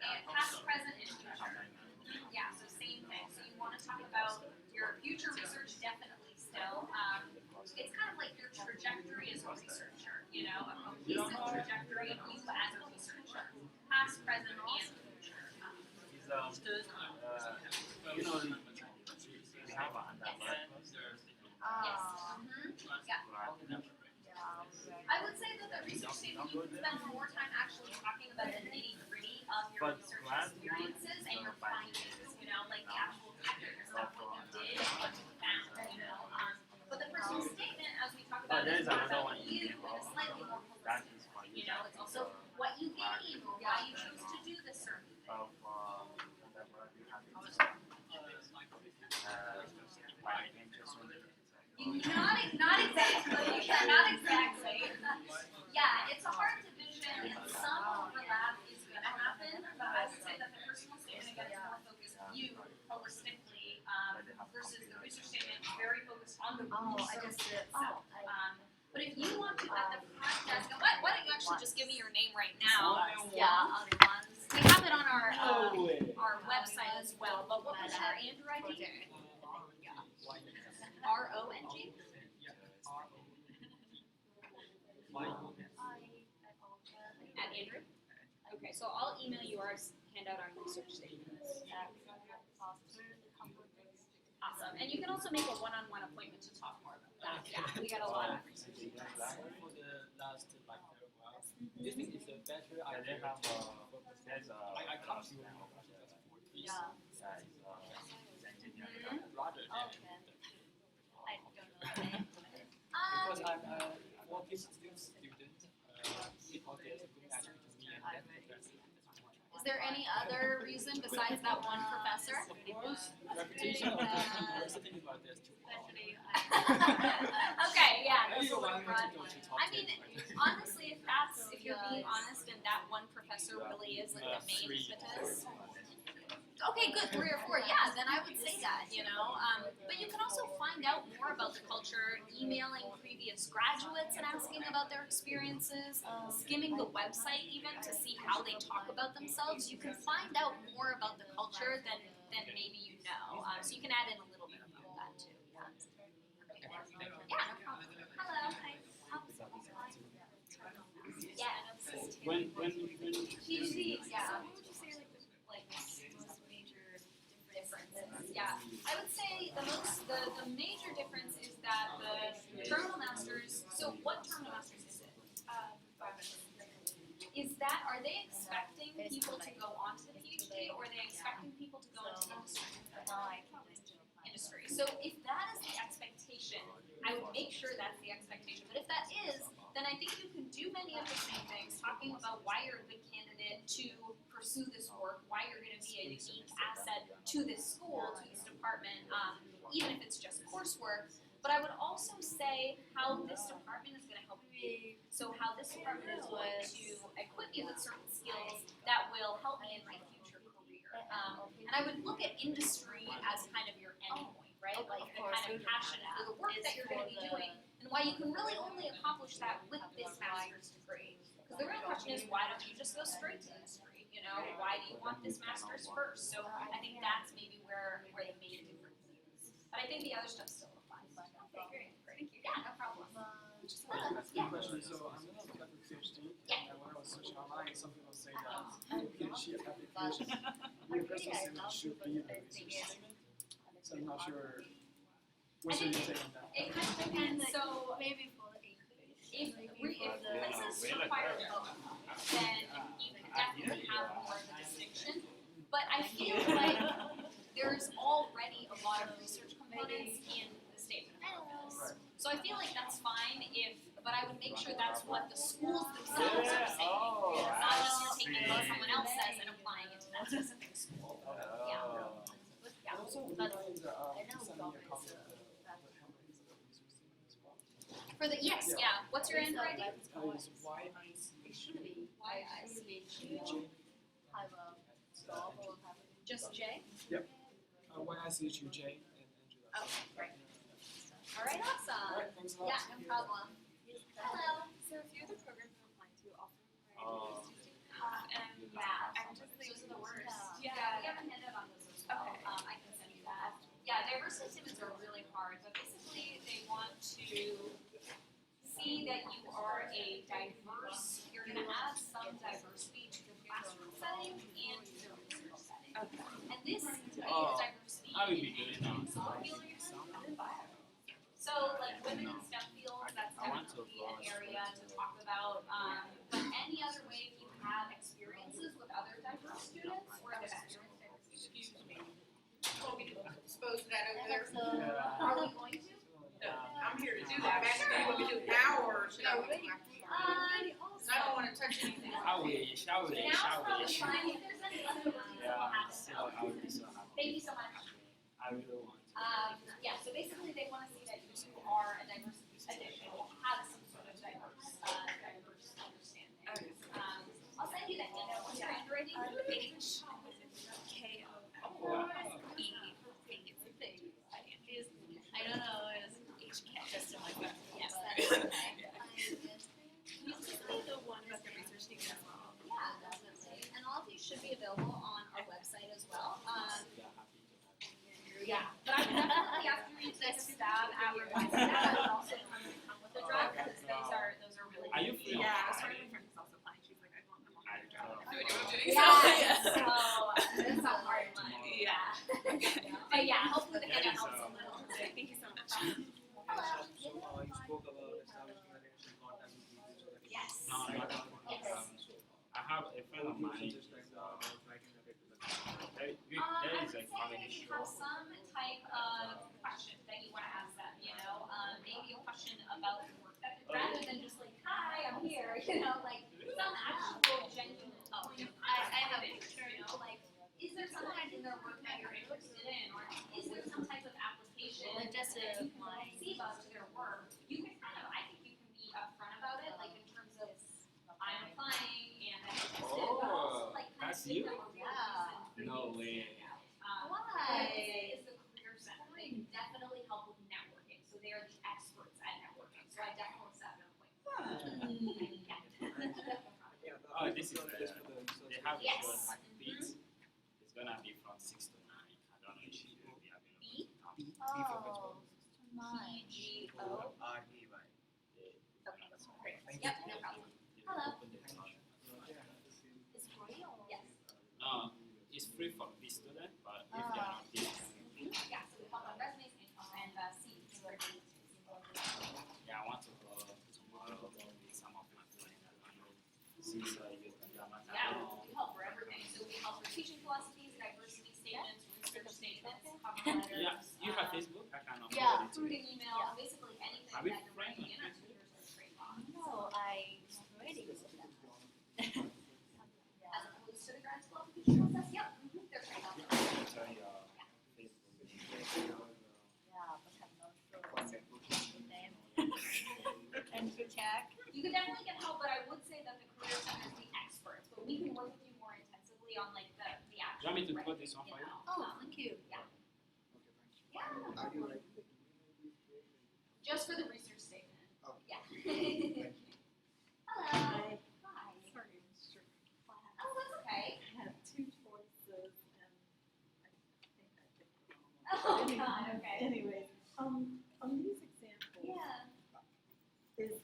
And past, present, and future. Yeah, so same thing. So you want to talk about your future research, definitely still. It's kind of like your trajectory as a researcher, you know, a cohesive trajectory of you as a researcher, past, present, and future. You know, we have an undergrad. Yes. Yeah. I would say that the research statement, you can spend more time actually talking about the nitty-gritty of your research experiences and your findings, you know, like the actual technical stuff, what you did and what you found, you know. But the personal statement, as we talk about, is more about you in a slightly more holistic way. You know, it's also what you gain or why you chose to do this certain thing. Not exactly. Yeah, not exactly. Yeah, it's a hard division, and some overlap is going to happen. But I would say that the personal statement again is more focused on you holistically, versus the research statement is very focused on the research itself. But if you want to at the front desk, why don't you actually just give me your name right now? Yeah, other ones. We have it on our website as well. But what was your Andrew ID? RONG? At Andrew? Okay, so I'll email you our handout on research statements. Awesome. And you can also make a one-on-one appointment to talk more about that. Yeah, we got a lot of research statements. For the last farewell, do you think it's a better idea to I can't see what you rather than I don't know. because I'm a working student, because there's a good match between me and that professor. Is there any other reason besides that one professor? Reputation of the university about this too. Okay, yeah, that's a little broad. I mean, mean, honestly, if you're being honest, and that one professor really is like the main impetus. Okay, good, 3 or 4, yeah, then I would say that, you know. But you can also find out more about the culture, emailing previous graduates and asking about their experiences, skimming the website even to see how they talk about themselves. You can find out more about the culture than maybe you know. So you can add in a little bit about that too. Yeah, no problem. Hello. Hi. Yeah. When PhD, yeah. What would you say like most major differences? Yeah, I would say the major difference is that the terminal masters. So what terminal masters is it? Are they expecting people to go on to the PhD, or are they expecting people to go into industry? So if that is the expectation, I would make sure that's the expectation. But if that is, then I think you can do many of the same things, talking about why you're a good candidate to pursue this work, why you're going to be a unique asset to this school, to this department, even if it's just coursework. But I would also say how this department is going So how this department is going to equip me with certain skills that will help me in my future career. And I would look at industry as kind of your endpoint, right? Like the kind of passion for the work that you're going to be doing, and why you can really only accomplish that with this master's degree. Because the real question is, why don't you just go straight to industry? You know, why do you want this master's first? So I think that's maybe where the main difference is. But I think the other stuff still applies. Okay, great. Thank you. Yeah, no problem. Just a question. So I'm going to apply for PhD, and when I was searching online, some people say that PhD application, your personal statement should be a research statement. So I'm not sure. What's your take on that? It kind of depends. So maybe if places require both, then you can definitely have more of a distinction. But I feel like there's already a lot of research components in the statement of purpose. So I feel like that's fine but I would make sure that's what the schools themselves are saying. Not just you're taking what someone else says and applying it to that specific school. Yeah. And also, would you mind sending me a copy of the templates of the research statement as well? For the yeah. What's your Android ID? It's Just J? Yep. YICHUJ and Andrew. Okay, great. All right, awesome. Alright, thanks a lot. Yeah, no problem. Hello. So a few of the programs I'm applying to offer PhD statements, and Those are the worst. Yeah. We haven't handed on those as well. Okay. I can send you that. Yeah, diversity statements are really hard, but basically they want to see that you are a diverse, you're going to add some diversity to your classroom setting and to your research setting. Okay. And this diversity in some fields. So like women in STEM fields, that's definitely an area to talk about. But any other way, if you have experiences with other diverse students or have experienced diversity, excuse me. Dispose of that over there. Are we going to? I'm here to do that. Master, you want me to do it now or should I wait? Because I don't want to touch anything. I wish. Now's probably fine. If there's any other ones, we'll have it. I would be so happy. Thank you so much. I really want to. Yeah, so basically they want to see that you are a diverse addition, have some sort of diverse understanding. I'll send you the handout. What's your Android? I don't know, it was HK. Just in my phone. Yes, that is okay. Can you please say the one about the research statement as well? Yeah, definitely. And all of these should be available on our website as well. Yeah, but I would definitely, after you read this, stab at revising that. I would also come with a draft because those are really. Are you free? Yeah, I was starting my friend who's also applying. She's like, I want them all. I don't know. No idea what I'm doing. Yeah, so that's a hard one. Yeah. But yeah, hopefully the handout helps a little. Thank you so much. Hello. So, you spoke about establishing a relationship contact with people so that Yes. No, not that one. Yes. I have a friend of mine. just like writing a bit to the There is I a would comedy say show. have some type of question that you want to ask them, you know, maybe a question about the work that rather than just like, hi, I'm here, you know, like some actual genuine point of I have it, you know, like, is there something in their work that you're interested in, or is there some type of application that just you can see about to their work? You can kind of, I think you can be upfront about it, like in terms of I'm applying and I'm interested, but also like kind of That's give you? them a real reason for No you to way. stand out. What I would say is the career center. They can definitely help with networking, so they are the experts at networking. So I definitely set them appointment. Yeah. Oh, this is they have Yes. it on beats. It's gonna be from 6 to 9. I don't know if it will be available. B? Oh. P-G-O. REY. Okay, great. Yep, no problem. Hello. It's Yes. It's free for B student, but if they are not B, Yeah, so we help on resumes and CVs. yeah, I want to go tomorrow with some of my friends. I don't know. Since you can do my Yeah, we help for everything. So we help for teaching philosophies, diversity statements, research statements, cover letters. Yeah, you have Facebook? I can upload Yeah, it to recruiting you. emails, basically anything Are we that you're friends writing on in our tutors are straight on. No, I already with them. As opposed to the grad school application process, yep, they're straight on. Tell your Facebook. Yeah, but I'm not sure what's the name. And to check. You could definitely get help, but I would say that the career center is the experts, but we can work with you more intensively on like the actual. You want me to put writing, this on you for you? know. Oh, thank you. Yeah. Okay, Yeah. are you writing the Just for the research statement. Oh. Yeah. Thank you. Hello. Hi. Sorry, it's true. Oh, that's okay. I had two choices and I think I picked the wrong one. Oh, But God, okay. Anyways, on these examples, Yeah. is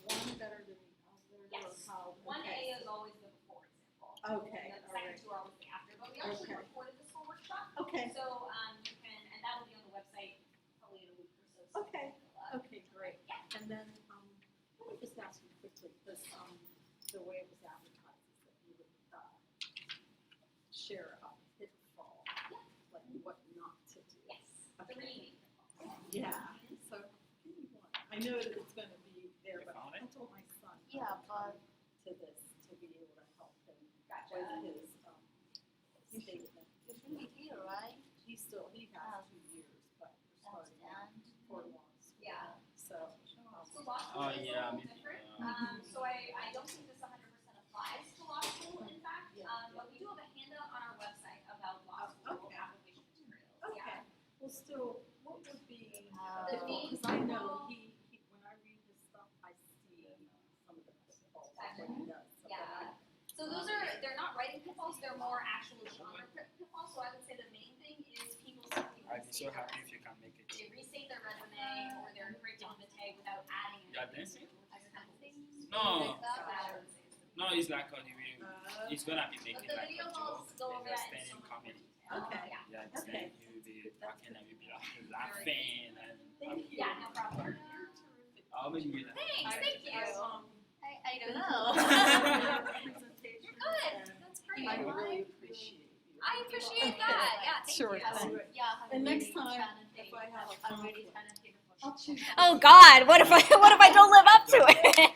one better than the other? Yes. Or how? One okay. A is always the before example. Okay, And then the all second right. two are always the after. But we actually Okay. recorded this whole workshop. Okay, So you can, and that will be on the website probably in a week or so. So Okay. you can take a look. okay, great. Yeah. And then, let me just ask you quickly, this, the way it was advertised is that you would, share a pitfall, like what not to do. Yes. Okay. Three. Yeah, so give me one. I know that it's gonna be there, but found I it? told my son Yeah, but to this, to be able to help him Gotcha. with his, statement. it should be here, right? He has 2 years, but we're starting Understand. for law school. Yeah. So, So law school Oh, is a yeah, little maybe, different. So I don't think this 100% applies to law school, in fact. Yeah. But we do have a handout on our website about law school Okay. application materials. okay, Yeah. well, still, what would be, The main because I pitfall- know he, when I read his stuff, I see some of the pitfalls that he does. So Yeah. So those they're not writing pitfalls, they're more actual genre pitfalls. So I would say the main thing is people simply I'd be so restate their happy if you can make it. They restate their resume or their curriculum vitae without adding You are anything. dancing? No. No, it's like a review. It's gonna be But making the like video a calls joke, go and over just that in so standing much comedy. Okay. Yeah. Yeah, it's Okay. like you'll be talking and you'll be like laughing and Thank you. Yeah, no problem. You're terrific. I'll maybe do that. Thanks, thank you. I don't know. Presentation. Good, that's great. I really appreciate you. I appreciate that, yeah, thank Sure. you. Yeah, And I'm next really time, trying to if think. I have a I'm really conflict, trying to think of I'll choose. Oh God, what if I don't live up to it?